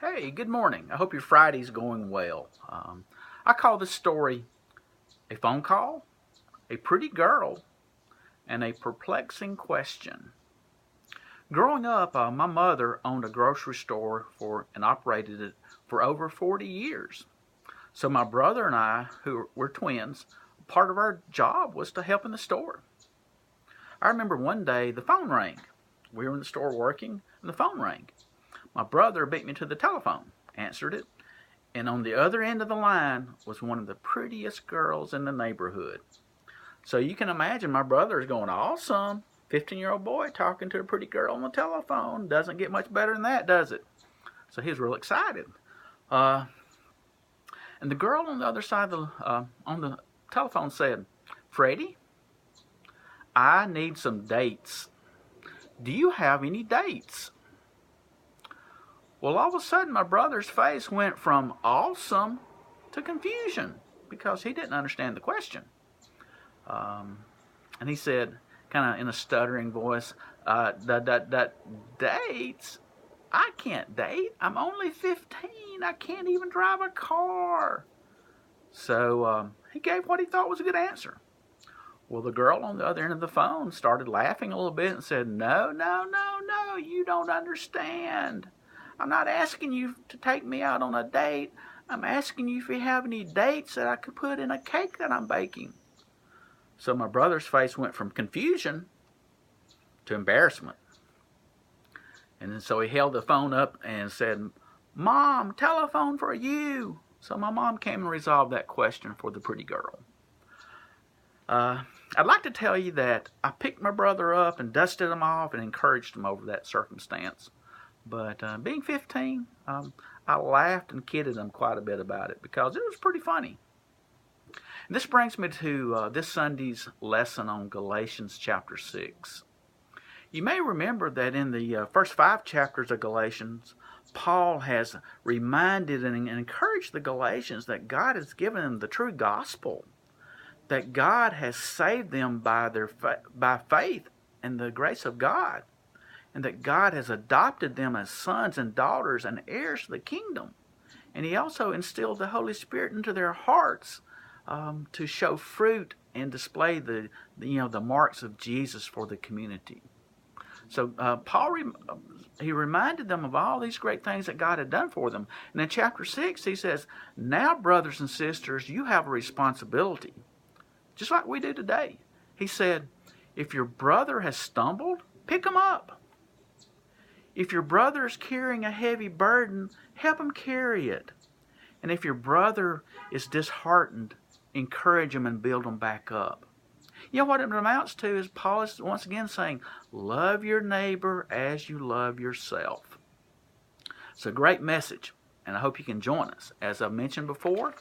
Hey, good morning. I hope your Friday's going well. I call this story a phone call, a pretty girl, and a perplexing question. Growing up, my mother owned a grocery store and operated it for over 40 years. So my brother and I, who were twins, part of our job was to help in the store. I remember one day the phone rang. We were in the store working, and the phone rang. My brother beat me to the telephone, answered it, and on the other end of the line was one of the prettiest girls in the neighborhood. So you can imagine my brother is going, awesome, 15-year-old boy talking to a pretty girl on the telephone. Doesn't get much better than that, does it? So he was real excited. And the girl on the other side on the telephone said, Freddie, I need some dates. Do you have any dates? Well, all of a sudden, my brother's face went from awesome to confusion because he didn't understand the question. And he said, kind of in a stuttering voice, dates? I can't date. I'm only 15. I can't even drive a car. So he gave what he thought was a good answer. Well, the girl on the other end of the phone started laughing a little bit and said, no, you don't understand. I'm not asking you to take me out on a date. I'm asking you if you have any dates that I could put in a cake that I'm baking. So my brother's face went from confusion to embarrassment. And then so he held the phone up and said, Mom, telephone for you. So my mom came and resolved that question for the pretty girl. I'd like to tell you that I picked my brother up and dusted him off and encouraged him over that circumstance. But being 15, I laughed and kidded him quite a bit about it because it was pretty funny. And this brings me to this Sunday's lesson on Galatians chapter 6. You may remember that in the first 5 chapters of Galatians, Paul has reminded and encouraged the Galatians that God has given them the true gospel, that God has saved them by faith and the grace of God, and that God has adopted them as sons and daughters and heirs to the kingdom. And he also instilled the Holy Spirit into their hearts to show fruit and display the marks of Jesus for the community. So Paul he reminded them of all these great things that God had done for them. And in chapter 6, he says, now, brothers and sisters, you have a responsibility, just like we do today. He said, if your brother has stumbled, pick him up. If your brother is carrying a heavy burden, help him carry it. And if your brother is disheartened, encourage him and build him back up. You know what it amounts to is Paul is once again saying, love your neighbor as you love yourself. It's a great message, and I hope you can join us. As I mentioned before,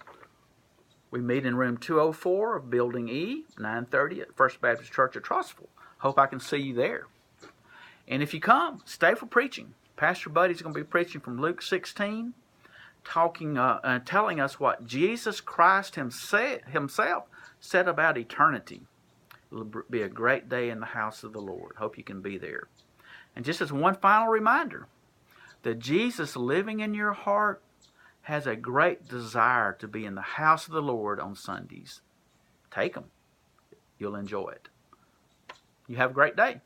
we meet in room 204 of Building E, 9:30 at First Baptist Church of Trostville. Hope I can see you there. And if you come, stay for preaching. Pastor Buddy's going to be preaching from Luke 16, telling us what Jesus Christ himself said about eternity. It'll be a great day in the house of the Lord. Hope you can be there. And just as one final reminder, that Jesus living in your heart has a great desire to be in the house of the Lord on Sundays. Take him. You'll enjoy it. You have a great day.